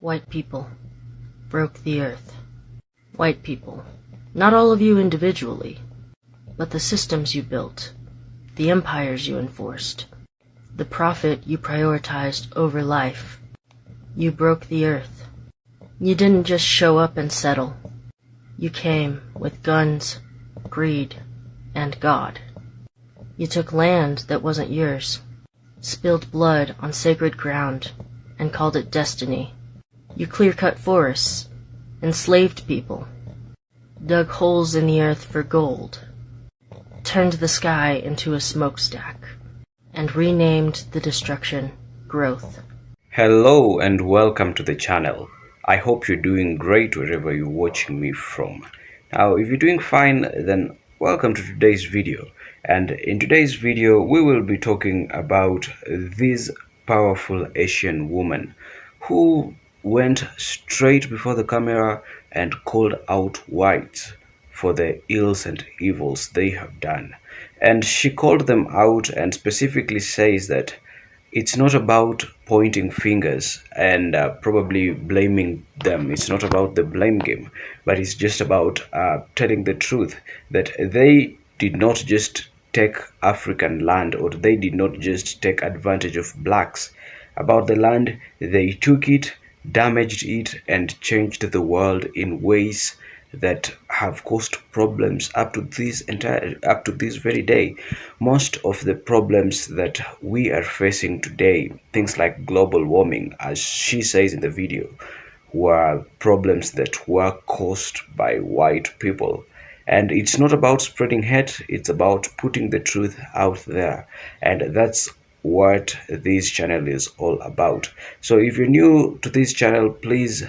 White people broke the earth. White people, not all of you individually, but the systems you built, the empires you enforced, the profit you prioritized over life. You broke the earth. You didn't just show up and settle. You came with guns, greed, and God. You took land that wasn't yours, spilled blood on sacred ground, and called it destiny. You clear-cut forests, enslaved people, dug holes in the earth for gold, turned the sky into a smokestack, and renamed the destruction growth. Hello and welcome to the channel. I hope you're doing great wherever you're watching me from. Now, if you're doing fine, then welcome to today's video. And in today's video, we will be talking about this powerful Asian woman who went straight before the camera and called out whites for the ills and evils they have done. And she called them out and specifically says that it's not about pointing fingers and probably blaming them. It's not about the blame game, but it's just about telling the truth that they did not just take African land, or they did not just take advantage of blacks. About the land, they took it, damaged it, and changed the world in ways that have caused problems up to this very day. Most of the problems that we are facing today, things like global warming, as she says in the video, were problems that were caused by white people. And it's not about spreading hate, it's about putting the truth out there. And that's what this channel is all about. So if you're new to this channel, please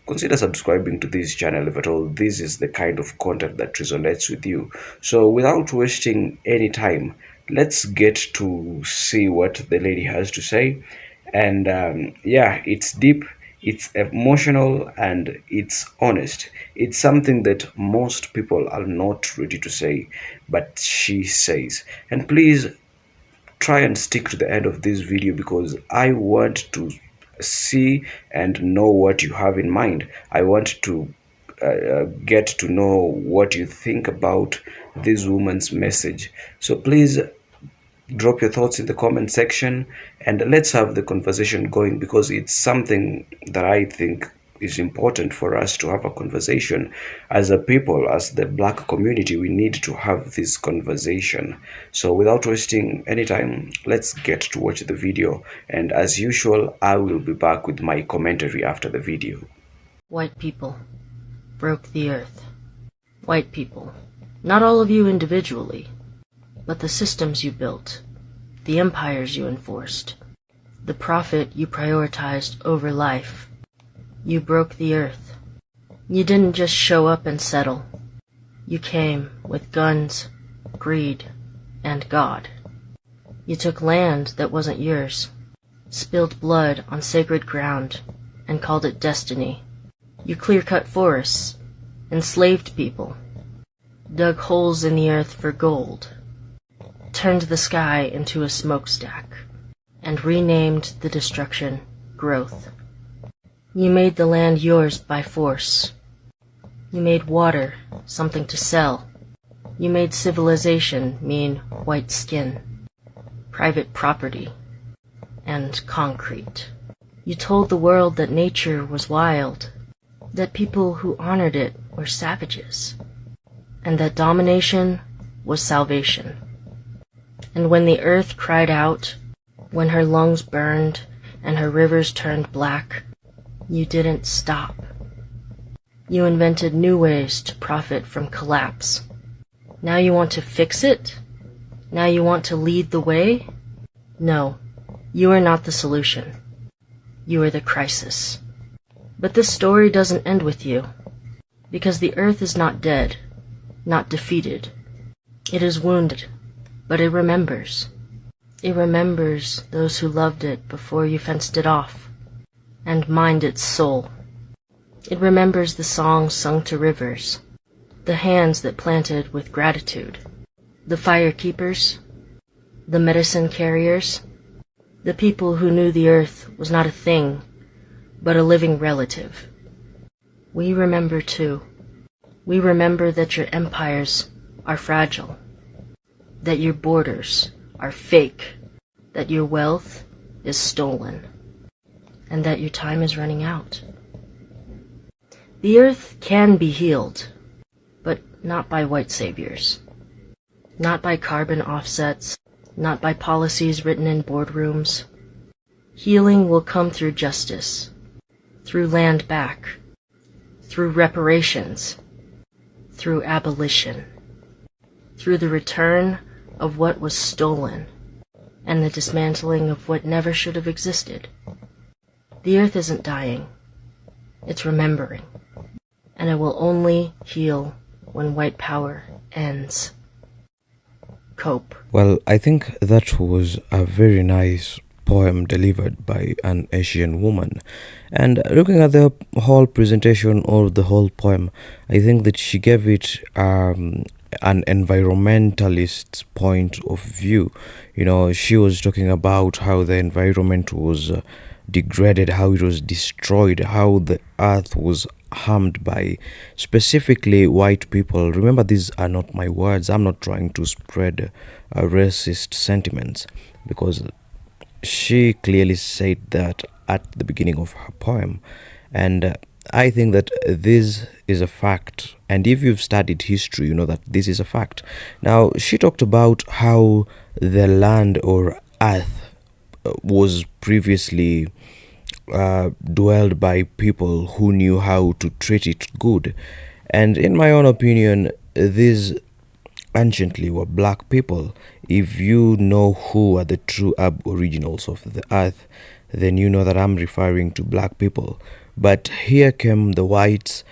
consider subscribing to this channel if at all this is the kind of content that resonates with you. So without wasting any time, let's get to see what the lady has to say. And yeah, it's deep, it's emotional, and it's honest. It's something that most people are not ready to say, but she says. And please try and stick to the end of this video, because I want to see and know what you have in mind. I want to get to know what you think about this woman's message. So please drop your thoughts in the comment section and let's have the conversation going, because it's something that I think is important for us to have a conversation as a people, as the black community. We need to have this conversation. So without wasting any time, let's get to watch the video, and as usual, I will be back with my commentary after the video. White people broke the earth. White people, not all of you individually, but the systems you built, the empires you enforced, the profit you prioritized over life. You broke the earth. You didn't just show up and settle. You came with guns, greed, and God. You took land that wasn't yours, spilled blood on sacred ground, and called it destiny. You clear-cut forests, enslaved people, dug holes in the earth for gold, turned the sky into a smokestack, and renamed the destruction growth. You made the land yours by force. You made water something to sell. You made civilization mean white skin, private property, and concrete. You told the world that nature was wild, that people who honored it were savages, and that domination was salvation. And when the earth cried out, when her lungs burned and her rivers turned black, you didn't stop. You invented new ways to profit from collapse. Now you want to fix it? Now you want to lead the way? No, you are not the solution. You are the crisis. But this story doesn't end with you, because the earth is not dead, not defeated. It is wounded, but it remembers. It remembers those who loved it before you fenced it off, and mined its soul. It remembers the songs sung to rivers, the hands that planted with gratitude, the fire keepers, the medicine carriers, the people who knew the earth was not a thing, but a living relative. We remember too. We remember that your empires are fragile, that your borders are fake, that your wealth is stolen, and that your time is running out. The earth can be healed, but not by white saviors, not by carbon offsets, not by policies written in boardrooms. Healing will come through justice, through land back, through reparations, through abolition, through the return of what was stolen, and the dismantling of what never should have existed. The earth isn't dying, it's remembering, and it will only heal when white power ends. Cope. Well, I think that was a very nice poem delivered by an Asian woman. And looking at the whole presentation or the whole poem, I think that she gave it an environmentalist point of view. You know, she was talking about how the environment was degraded, how it was destroyed, how the earth was harmed by specifically white people. Remember, these are not my words. I'm not trying to spread racist sentiments, because she clearly said that at the beginning of her poem. And I think that this is a fact, and if you've studied history, you know that this is a fact. Now, she talked about how the land or earth was previously dwelled by people who knew how to treat it good. And in my own opinion, these anciently were black people. If you know who are the true aboriginals of the earth, then you know that I'm referring to black people. But here came the whites,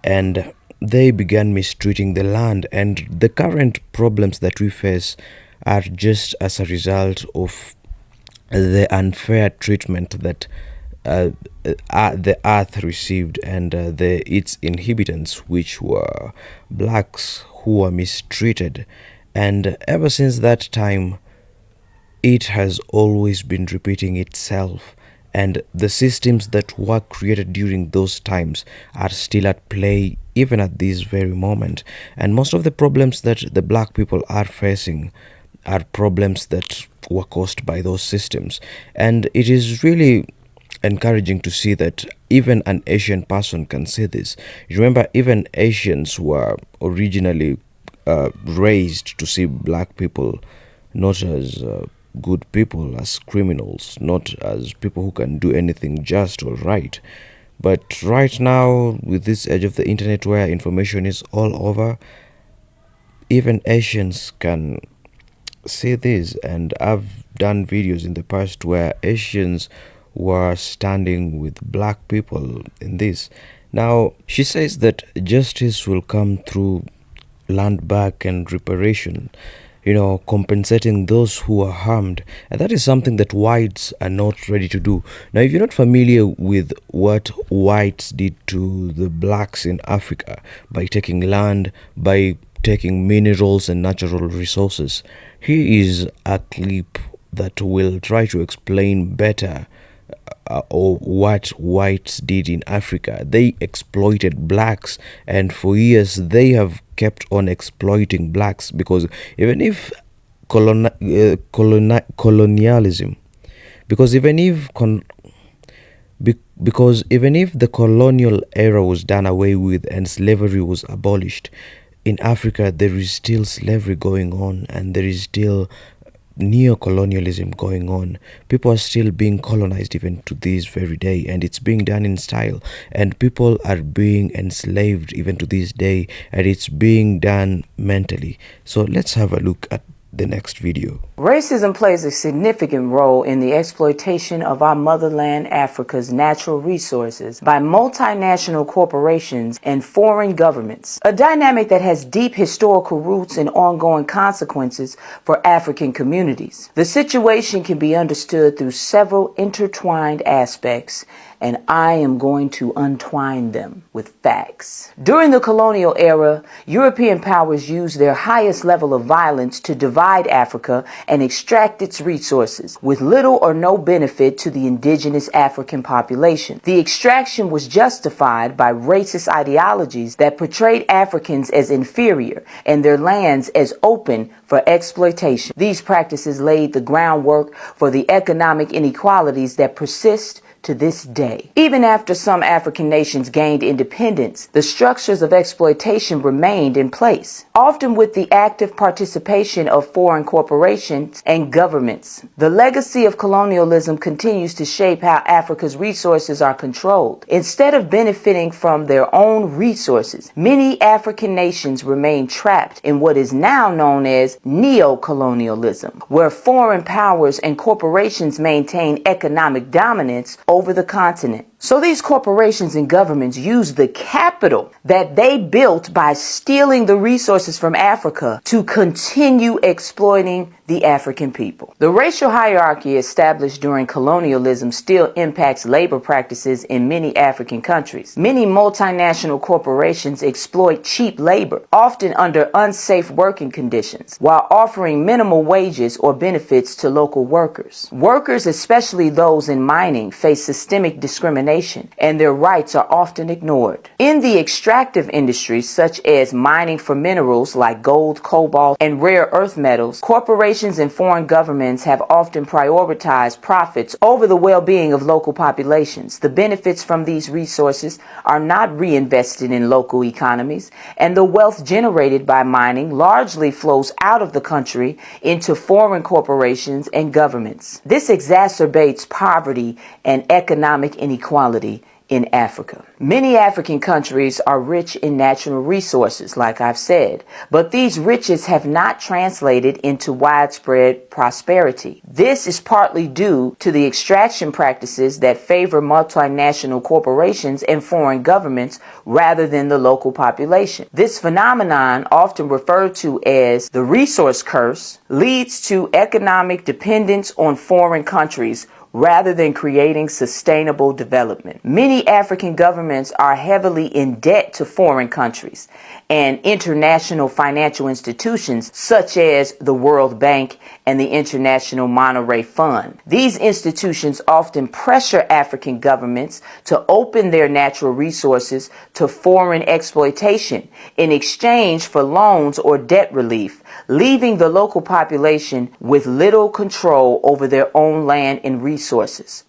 and they began mistreating the land, and the current problems that we face are just as a result of the unfair treatment that the earth received, and its inhabitants, which were blacks, who were mistreated. And ever since that time, it has always been repeating itself, and the systems that were created during those times are still at play even at this very moment. And most of the problems that the black people are facing are problems that were caused by those systems. And it is really encouraging to see that even an Asian person can see this. Remember, even Asians were originally raised to see black people not as good people, as criminals, not as people who can do anything just or right. But right now, with this age of the internet where information is all over, even Asians can see this. And I've done videos in the past where Asians were standing with black people in this. Now, she says that justice will come through land back and reparation, you know, compensating those who are harmed. And that is something that whites are not ready to do. Now, if you're not familiar with what whites did to the blacks in Africa by taking land, by taking minerals and natural resources, here is a clip that will try to explain better or what whites did in Africa. They exploited blacks, and for years they have kept on exploiting blacks, because even if colonialism, because even if the colonial era was done away with and slavery was abolished, in Africa there is still slavery going on, and there is still neo-colonialism going on. People are still being colonized even to this very day, and it's being done in style, and people are being enslaved even to this day, and it's being done mentally. So let's have a look at the next video. Racism plays a significant role in the exploitation of our motherland Africa's natural resources by multinational corporations and foreign governments, a dynamic that has deep historical roots and ongoing consequences for African communities. The situation can be understood through several intertwined aspects, and I am going to untwine them with facts. During the colonial era, European powers used their highest level of violence to divide Africa and extract its resources, with little or no benefit to the indigenous African population. The extraction was justified by racist ideologies that portrayed Africans as inferior and their lands as open for exploitation. These practices laid the groundwork for the economic inequalities that persist to this day. Even after some African nations gained independence, the structures of exploitation remained in place, often with the active participation of foreign corporations and governments. The legacy of colonialism continues to shape how Africa's resources are controlled. Instead of benefiting from their own resources, many African nations remain trapped in what is now known as neo-colonialism, where foreign powers and corporations maintain economic dominance over the continent. So these corporations and governments use the capital that they built by stealing the resources from Africa to continue exploiting the African people. The racial hierarchy established during colonialism still impacts labor practices in many African countries. Many multinational corporations exploit cheap labor, often under unsafe working conditions, while offering minimal wages or benefits to local workers. Workers, especially those in mining, face systemic discrimination, and their rights are often ignored. In the extractive industries, such as mining for minerals like gold, cobalt, and rare earth metals, corporations and foreign governments have often prioritized profits over the well-being of local populations. The benefits from these resources are not reinvested in local economies, and the wealth generated by mining largely flows out of the country into foreign corporations and governments. This exacerbates poverty and economic inequality in Africa. Many African countries are rich in natural resources, like I've said, but these riches have not translated into widespread prosperity. This is partly due to the extraction practices that favor multinational corporations and foreign governments rather than the local population. This phenomenon, often referred to as the resource curse, leads to economic dependence on foreign countries rather than creating sustainable development. Many African governments are heavily in debt to foreign countries and international financial institutions such as the World Bank and the International Monetary Fund. These institutions often pressure African governments to open their natural resources to foreign exploitation in exchange for loans or debt relief, leaving the local population with little control over their own land and resources.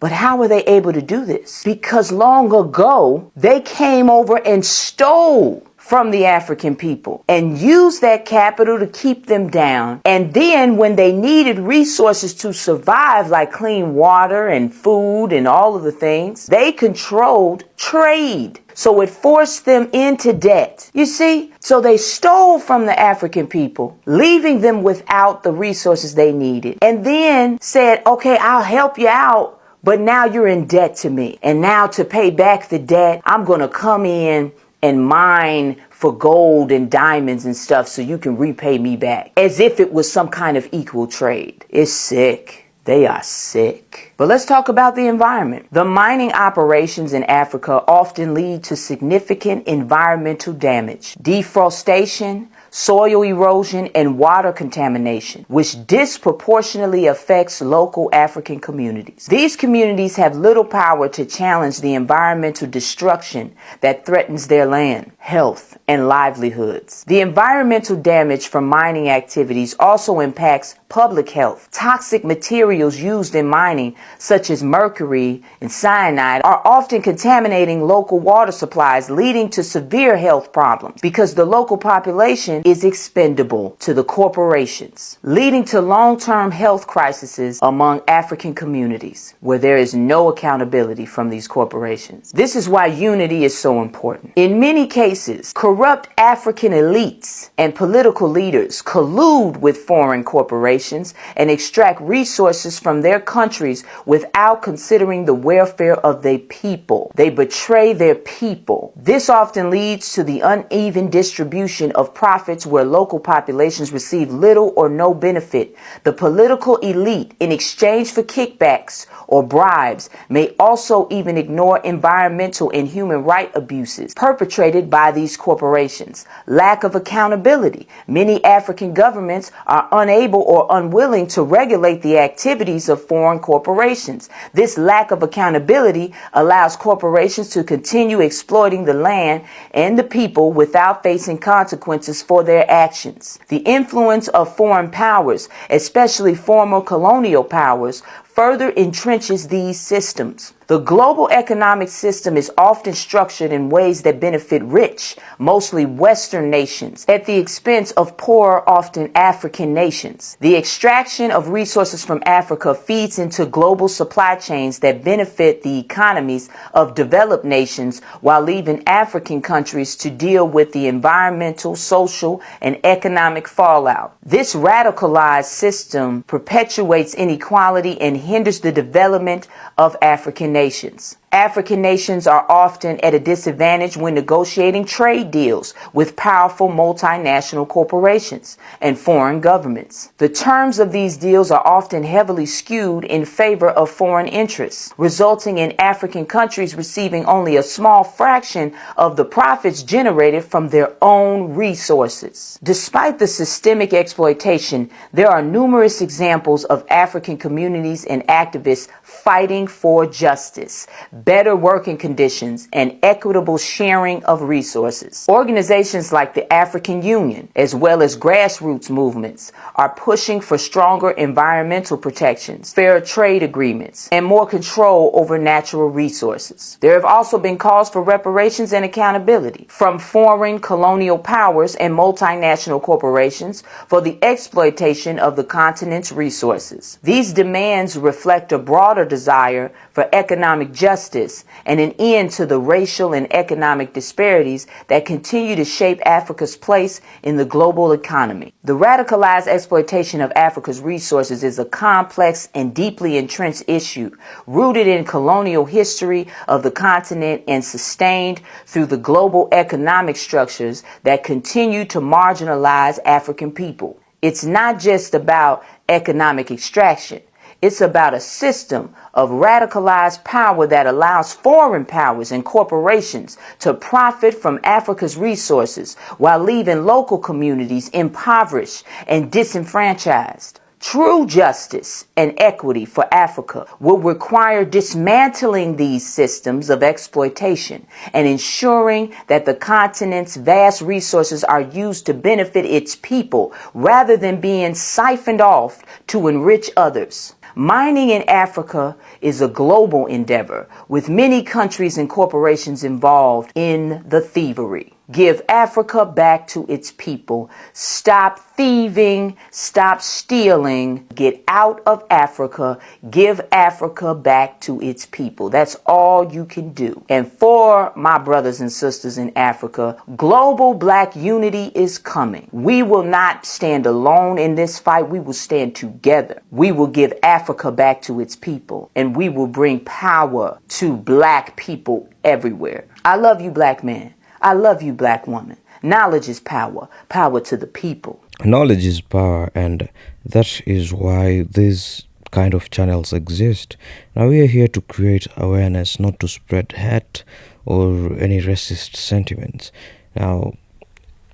But how were they able to do this? Because long ago, they came over and stole from the African people and used that capital to keep them down. And then when they needed resources to survive, like clean water and food and all of the things, they controlled trade. So it forced them into debt. You see? So they stole from the African people, leaving them without the resources they needed, and then said, okay, I'll help you out, but now you're in debt to me. And now to pay back the debt, I'm going to come in and mine for gold and diamonds and stuff so you can repay me back, as if it was some kind of equal trade. It's sick. They are sick. But let's talk about the environment. The mining operations in Africa often lead to significant environmental damage, deforestation, soil erosion, and water contamination, which disproportionately affects local African communities. These communities have little power to challenge the environmental destruction that threatens their land, health, and livelihoods. The environmental damage from mining activities also impacts public health. Toxic materials used in mining, such as mercury and cyanide, are often contaminating local water supplies, leading to severe health problems because the local population is expendable to the corporations, leading to long-term health crises among African communities where there is no accountability from these corporations. This is why unity is so important. In many cases, corrupt African elites and political leaders collude with foreign corporations corporations and extract resources from their countries without considering the welfare of their people. They betray their people. This often leads to the uneven distribution of profits where local populations receive little or no benefit. The political elite, in exchange for kickbacks or bribes, may also even ignore environmental and human rights abuses perpetrated by these corporations. Lack of accountability. Many African governments are unable or unwilling to regulate the activities of foreign corporations. This lack of accountability allows corporations to continue exploiting the land and the people without facing consequences for their actions. The influence of foreign powers, especially former colonial powers, further entrenches these systems. The global economic system is often structured in ways that benefit rich, mostly Western nations, at the expense of poorer, often African nations. The extraction of resources from Africa feeds into global supply chains that benefit the economies of developed nations while leaving African countries to deal with the environmental, social, and economic fallout. This radicalized system perpetuates inequality and hinders the development of African nations. African nations are often at a disadvantage when negotiating trade deals with powerful multinational corporations and foreign governments. The terms of these deals are often heavily skewed in favor of foreign interests, resulting in African countries receiving only a small fraction of the profits generated from their own resources. Despite the systemic exploitation, there are numerous examples of African communities and activists fighting for justice, better working conditions, and equitable sharing of resources. Organizations like the African Union, as well as grassroots movements, are pushing for stronger environmental protections, fair trade agreements, and more control over natural resources. There have also been calls for reparations and accountability from foreign colonial powers and multinational corporations for the exploitation of the continent's resources. These demands reflect a broader desire for economic justice and an end to the racial and economic disparities that continue to shape Africa's place in the global economy. The radicalized exploitation of Africa's resources is a complex and deeply entrenched issue rooted in colonial history of the continent and sustained through the global economic structures that continue to marginalize African people. It's not just about economic extraction. It's about a system of radicalized power that allows foreign powers and corporations to profit from Africa's resources while leaving local communities impoverished and disenfranchised. True justice and equity for Africa will require dismantling these systems of exploitation and ensuring that the continent's vast resources are used to benefit its people rather than being siphoned off to enrich others. Mining in Africa is a global endeavor, with many countries and corporations involved in the thievery. Give Africa back to its people. Stop thieving. Stop stealing. Get out of Africa. Give Africa back to its people. That's all you can do. And for my brothers and sisters in Africa, global black unity is coming. We will not stand alone in this fight. We will stand together. We will give Africa back to its people, and we will bring power to black people everywhere. I love you, black man. I love you, black woman. Knowledge is power. Power to the people. Knowledge is power, and that is why these kind of channels exist. Now we are here to create awareness, not to spread hate or any racist sentiments. Now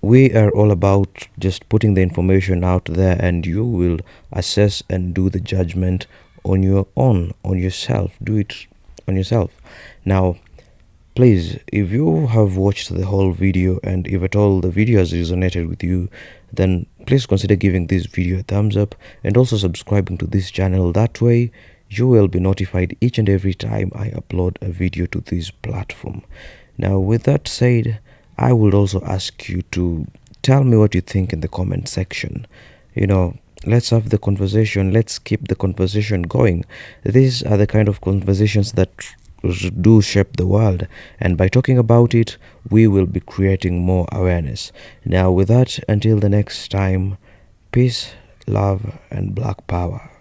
we are all about just putting the information out there, and you will assess and do the judgment on your own, on yourself. Do it on yourself. Now please, if you have watched the whole video and if at all the video has resonated with you, then please consider giving this video a thumbs up and also subscribing to this channel. That way you will be notified each and every time I upload a video to this platform. Now with that said, I would also ask you to tell me what you think in the comment section. Let's have the conversation. Let's keep the conversation going. These are the kind of conversations that do shape the world, and by talking about it, we will be creating more awareness. Now with that, until the next time, peace, love, and black power.